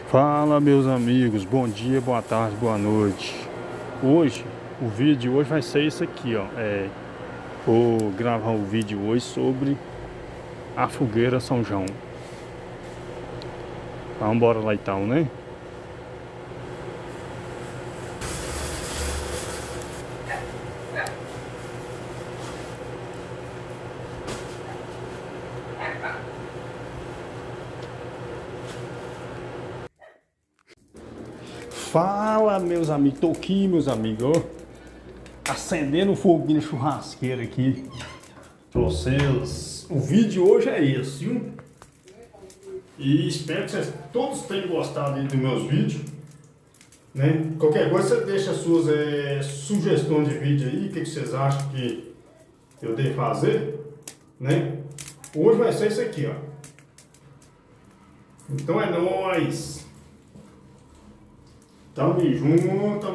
Fala, meus amigos, bom dia, boa tarde, boa noite. Hoje, o vídeo de hoje vai ser isso aqui, ó. Vou gravar o vídeo hoje sobre a fogueira São João. Vamos embora lá então, né? Fala, meus amigos, tô aqui, meus amigos, ó, acendendo o foguinho de churrasqueira aqui pra vocês. O vídeo de hoje é esse, viu? E espero que vocês todos tenham gostado aí dos meus vídeos, né? Qualquer coisa você deixa as suas sugestões de vídeo aí, o que vocês acham que eu devo fazer, né? Hoje vai ser isso aqui, ó. Então é nóis! Tamo junto,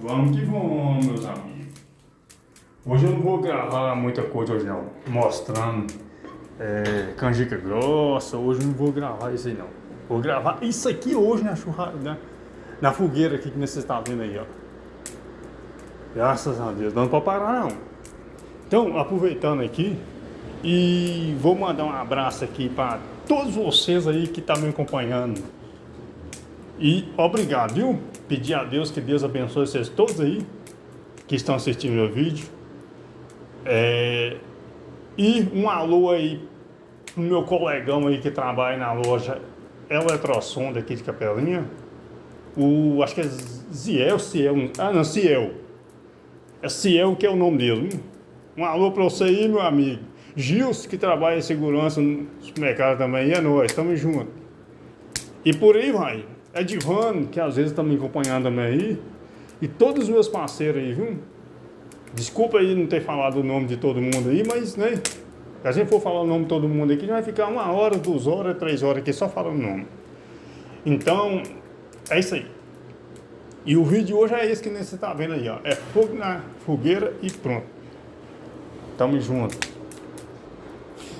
vamos que vamos, meus amigos. Hoje eu não vou gravar muita coisa hoje não, mostrando canjica grossa, hoje eu não vou gravar isso aí não. Vou gravar isso aqui hoje na fogueira aqui que vocês estão vendo aí, ó. Graças a Deus, não pode parar não. Então, aproveitando aqui, e vou mandar um abraço aqui para todos vocês aí que estão me acompanhando. E obrigado, viu? Pedir a Deus que Deus abençoe vocês todos aí que estão assistindo meu vídeo. E um alô aí pro meu colegão aí que trabalha na loja Eletrosom daqui de Capelinha. Acho que é Ciel. É Ciel que é o nome dele, viu? Um alô pra você aí, meu amigo. Gilson, que trabalha em segurança no supermercado também. É nóis, tamo junto. E por aí vai. É Divano, que às vezes está me acompanhando também aí. E todos os meus parceiros aí, viu? Desculpa aí não ter falado o nome de todo mundo aí, mas, né? Se a gente for falar o nome de todo mundo aqui, a gente vai ficar 1 hora, 2 horas, 3 horas aqui só falando o nome. Então, é isso aí. E o vídeo de hoje é esse que você está vendo aí, ó. É fogo na fogueira e pronto. Tamo junto.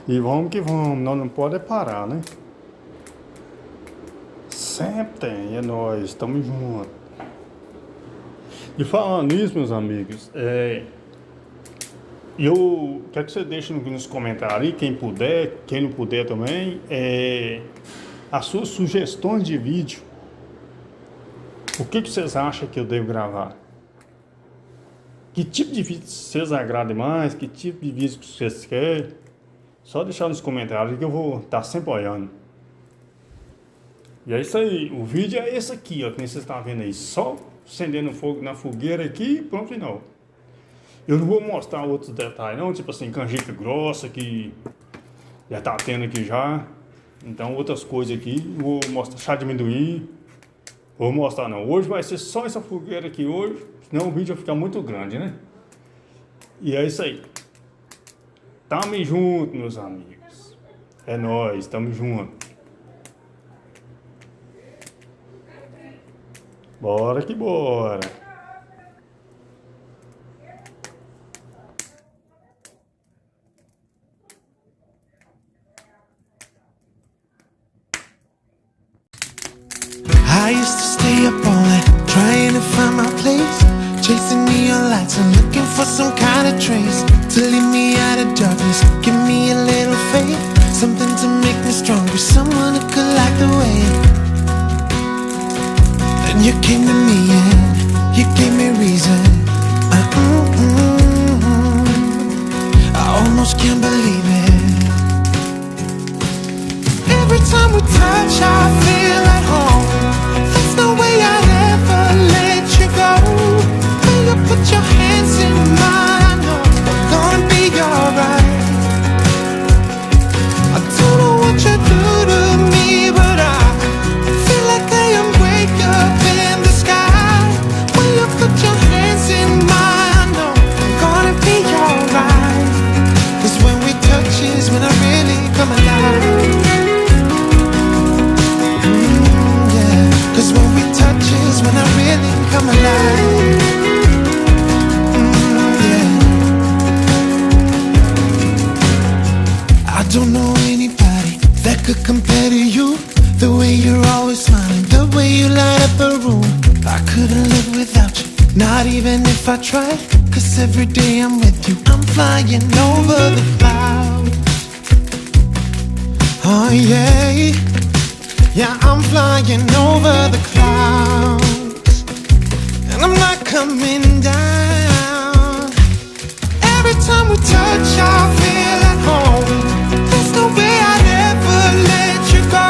E vamos que vamos, nós não pode parar, né? Sempre tem, é nóis, estamos juntos. E falando nisso, meus amigos, eu quero que você deixe nos comentários aí, quem puder, quem não puder também, as suas sugestões de vídeo. O que vocês acham que eu devo gravar? Que tipo de vídeo vocês agradam mais? Que tipo de vídeo que vocês querem? Só deixar nos comentários que eu vou estar sempre olhando. E é isso aí, o vídeo é esse aqui, ó, que vocês estão vendo aí, só acendendo fogo na fogueira aqui e pronto, final. Eu não vou mostrar outros detalhes não, tipo assim, canjica grossa que já tá tendo aqui já. Então outras coisas aqui, vou mostrar chá de amendoim, vou mostrar não. Hoje vai ser só essa fogueira aqui hoje, senão o vídeo vai ficar muito grande, né? E é isso aí. Tamo junto, meus amigos. É nóis, tamo junto. Bora que bora! I used to stay up all night trying to find my place, chasing neon lights and looking for some kind of trace to lead me out of darkness, give me a little faith, something to make me stronger, someone who could light the way. Then you came to me and you gave me reason. I almost can't believe it. Every time we touch, I feel at home. There's no way I'd ever let you go. When you put your hands in mine, I know we're gonna be alright. I don't know what you do to me, but I feel like I am way up in the sky. When you put your hands in mine, I know I'm gonna be alright. 'Cause when we touch is when I really come alive. Yeah. 'Cause when we touch is when I really come alive. Yeah. I don't know anybody that could compare to you. The way you're always smiling, the way you light up a room. I couldn't live without you, not even if I tried. Cause every day I'm with you, I'm flying over the clouds. Oh yeah, yeah, I'm flying over the clouds. And I'm not coming down. Every time we touch, I feel at home. There's no way I'd ever let you go.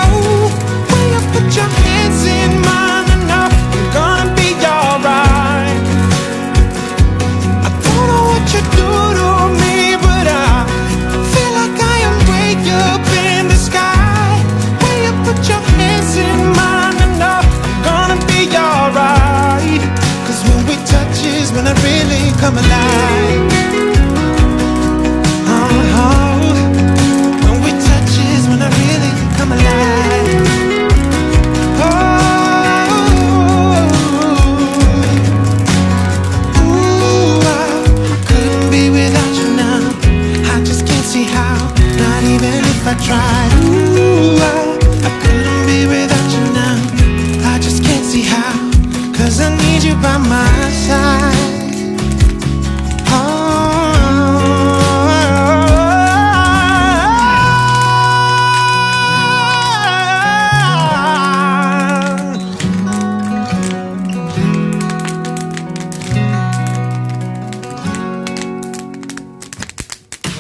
When you put your hands in mine, I know you're gonna be alright. I don't know what you do to me, but I feel like I am way up in the sky. When you put your hands in mine, I know you're gonna be alright. Cause when we touch is when I really come alive. When we touch is when I really come alive. Oh, ooh, I couldn't be without you now. I just can't see how, not even if I tried. Ooh, I couldn't be without you now. I just can't see how, cause I need you by my side.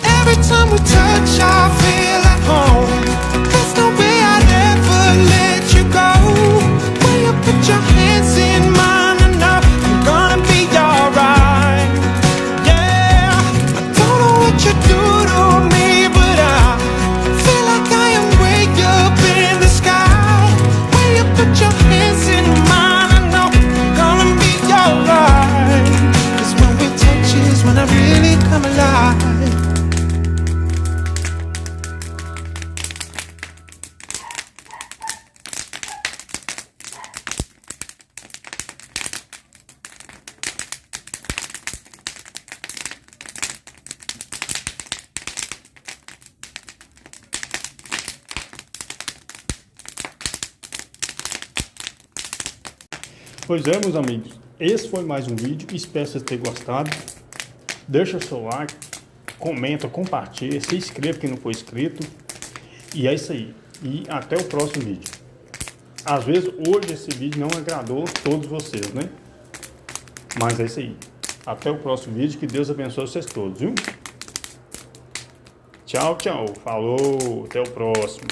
Every time we touch, I feel at home. There's no way I'd ever let you go. When you put your hands in mine, I know I'm gonna be alright. Yeah, I don't know what you do to me, but I feel like I am way up in the sky. When you put your hands in mine, I know I'm gonna be alright. Cause when we touch is when I really come alive. Pois é, meus amigos, esse foi mais um vídeo, espero que vocês tenham gostado. Deixa seu like, comenta, compartilha, se inscreva quem não for inscrito. E é isso aí, e até o próximo vídeo. Às vezes hoje esse vídeo não agradou todos vocês, né? Mas é isso aí, até o próximo vídeo, que Deus abençoe vocês todos, viu? Tchau, tchau, falou, até o próximo.